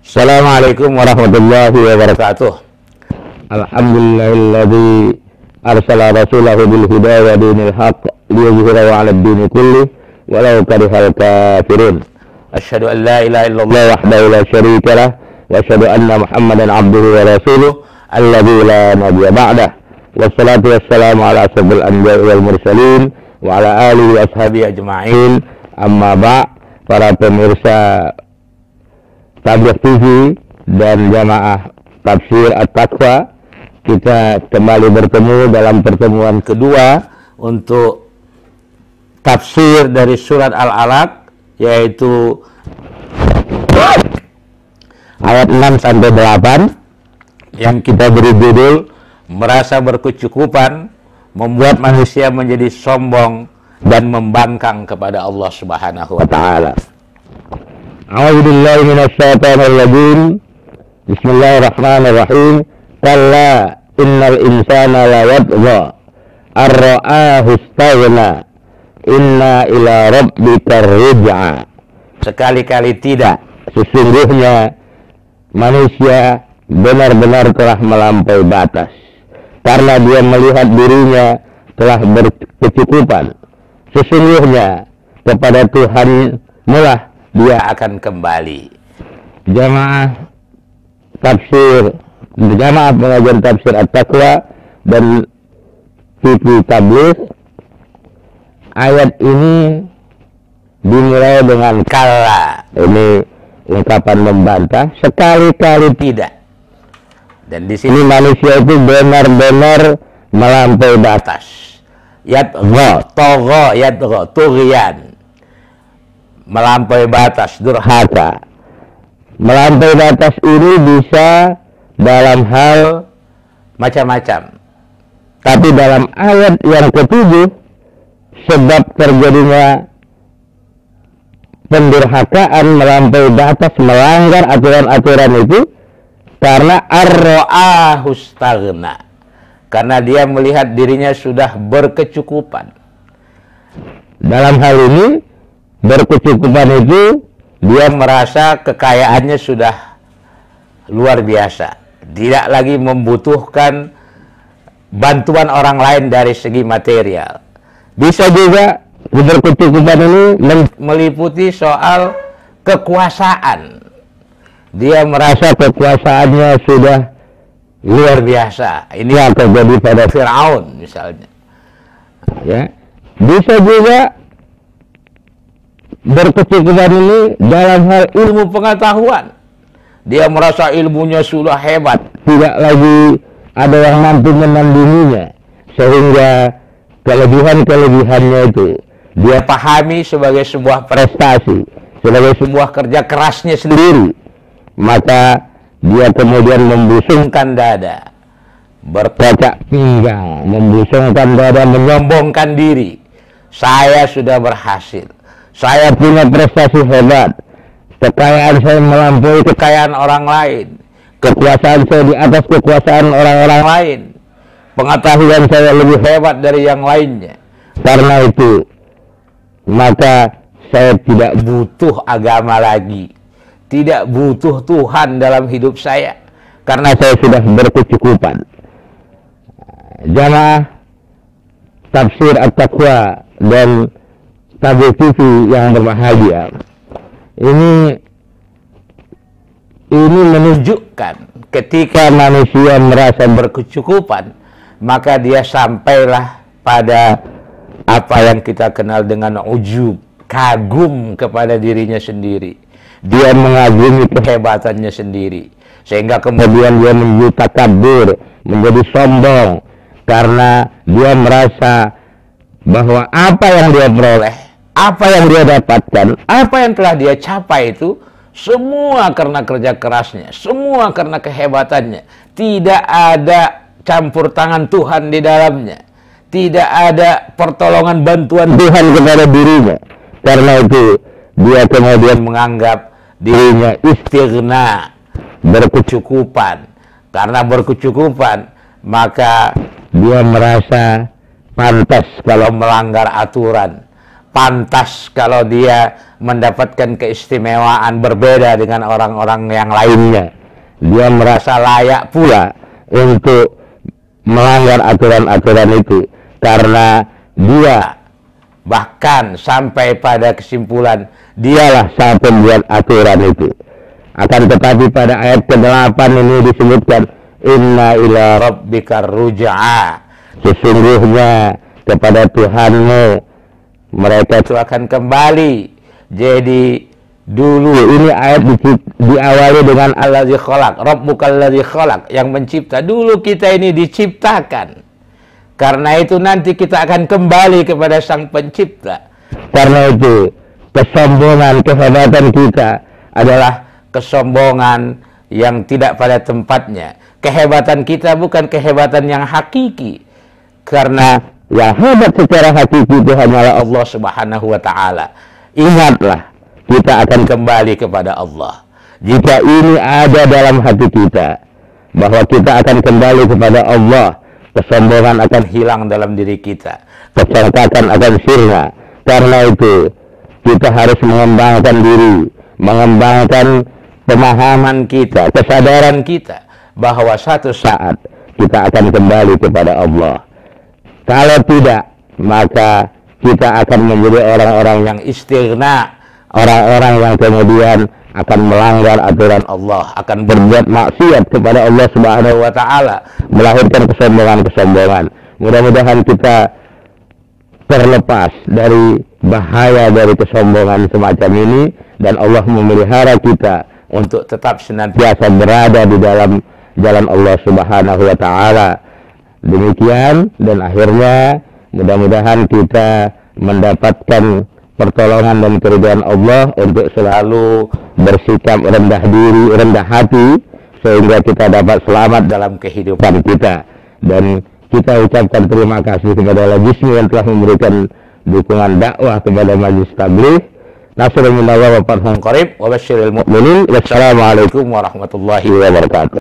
Assalamualaikum warahmatullahi wabarakatuh. Alhamdulillahilladzi arsala rasulahu bil huda wa dinil haqq liyuzhirahu 'ala ad-dini kulli walau karihal kafirun. Asyhadu an la ilaha illallah wahdahu la syarika lah wa asyhadu anna Muhammadan 'abduhu wa rasuluh alladzi la nabiyya ba'dah. Wassalatu wassalamu ala asyrafil anbiya'i wal mursalin wa ala alihi wa ashabihi ajma'in. Amma ba', para pemirsa Tabligh TV dan jamaah Tafsir At-Taqwa, kita kembali bertemu dalam pertemuan kedua untuk tafsir dari surat Al-Alaq, yaitu ayat 6 sampai 8 yang kita beri judul merasa berkecukupan membuat manusia menjadi sombong dan membangkang kepada Allah Subhanahu wa taala. A'udzubillahi minasyaitonir rajim. Bismillahirrahmanirrahim. Kalla innal insana la yatgha ar-ra'ahu istaghna inna ila rabbika ruj'a. Sekali-kali tidak, sesungguhnya manusia benar-benar telah melampaui batas karena dia melihat dirinya telah berkecukupan. Sesungguhnya kepada Tuhan mulah dia akan kembali. Jamaah tafsir, jamaah pengajian tafsir At-Taqwa dan TV Tabligh, ayat ini dimulai dengan kala. Ini ungkapan membantah, sekali-kali tidak. Dan di sini manusia itu benar-benar melampaui batas. Yatgha, tagha, yatgha, tughyan. Melampaui batas, durhaka. Melampaui batas ini bisa dalam hal macam-macam. Tapi dalam ayat yang ketujuh, sebab terjadinya pendurhakaan, melampaui batas, melanggar aturan-aturan itu karena ar-ra'ahu istaghna, karena dia melihat dirinya sudah berkecukupan. Dalam hal ini, berkecukupan itu dia merasa kekayaannya sudah luar biasa, tidak lagi membutuhkan bantuan orang lain dari segi material. Bisa juga berkecukupan ini meliputi soal kekuasaan. Dia merasa kekuasaannya sudah luar biasa. Ini yang terjadi pada Fir'aun misalnya. Ya, bisa juga berkecukupan ini dalam hal ilmu pengetahuan. Dia merasa ilmunya sudah hebat, tidak lagi ada yang mampu menandinginya, sehingga kelebihan-kelebihannya itu dia pahami sebagai sebuah prestasi, sebagai sebuah kerja kerasnya sendiri. Maka dia kemudian membusungkan dada, berkocak pinggang, membusungkan dada, menyombongkan diri. Saya sudah berhasil. Saya punya prestasi hebat, kekayaan saya melampaui kekayaan orang lain, kekuasaan saya di atas kekuasaan orang-orang lain, pengetahuan saya lebih hebat dari yang lainnya. Karena itu, maka saya tidak butuh agama lagi, tidak butuh Tuhan dalam hidup saya, karena saya sudah berkecukupan. Jamaah Tafsir At-Taqwa dan Tabligh TV yang berbahagia, ini menunjukkan ketika manusia merasa berkecukupan, maka dia sampailah pada apa yang kita kenal dengan ujub, kagum kepada dirinya sendiri. Dia mengagumi kehebatannya sendiri, sehingga kemudian dia menjadi takabur, menjadi sombong, karena dia merasa bahwa apa yang dia peroleh, apa yang dia dapatkan, apa yang telah dia capai itu semua karena kerja kerasnya, semua karena kehebatannya. Tidak ada campur tangan Tuhan di dalamnya, tidak ada pertolongan bantuan Tuhan kepada dirinya. Karena itu dia kemudian menganggap dirinya istighna, berkecukupan. Karena berkecukupan, maka dia merasa pantas kalau melanggar aturan, pantas kalau dia mendapatkan keistimewaan berbeda dengan orang-orang yang lainnya. Dia merasa layak pula untuk melanggar aturan-aturan itu, karena dia bahkan sampai pada kesimpulan dialah sang pembuat aturan itu. Akan tetapi pada ayat ke-8 ini disebutkan, inna ila rabbika ruj'a, sesungguhnya kepada Tuhanmu mereka itu akan kembali. Jadi dulu ini ayat diawali dengan allazi khalaq, rabbukal ladzi khalaq, yang mencipta. Dulu kita ini diciptakan. Karena itu nanti kita akan kembali kepada sang pencipta. Karena itu kesombongan, kehebatan kita adalah kesombongan yang tidak pada tempatnya. Kehebatan kita bukan kehebatan yang hakiki. Karena yang hebat secara hakiki itu hanyalah Allah Subhanahu wa ta'ala. Ingatlah, kita akan kembali kepada Allah. Jika ini ada dalam hati kita, bahwa kita akan kembali kepada Allah, kesombongan akan hilang dalam diri kita, kecongkakan akan sirna. Karena itu, kita harus mengembangkan diri, mengembangkan pemahaman kita, kesadaran kita, bahwa satu saat kita akan kembali kepada Allah. Kalau tidak, maka kita akan menjadi orang-orang yang istighna, orang-orang yang kemudian akan melanggar aturan Allah, akan berbuat maksiat kepada Allah Subhanahu wa ta'ala, melahirkan kesombongan-kesombongan. Mudah-mudahan kita terlepas dari bahaya dari kesombongan semacam ini, dan Allah memelihara kita untuk tetap senantiasa berada di dalam jalan Allah Subhanahu wa ta'ala. Demikian, dan akhirnya mudah-mudahan kita mendapatkan pertolongan dan keridhaan Allah untuk selalu bersikap rendah diri, rendah hati, sehingga kita dapat selamat dalam kehidupan kita. Dan kita ucapkan terima kasih kepada Lajismi yang telah memberikan dukungan dakwah kepada Majelis Tabligh. Nasrul minallah wa fathun qarib wa basyiril mu'minin. Wassalamualaikum warahmatullahi wabarakatuh.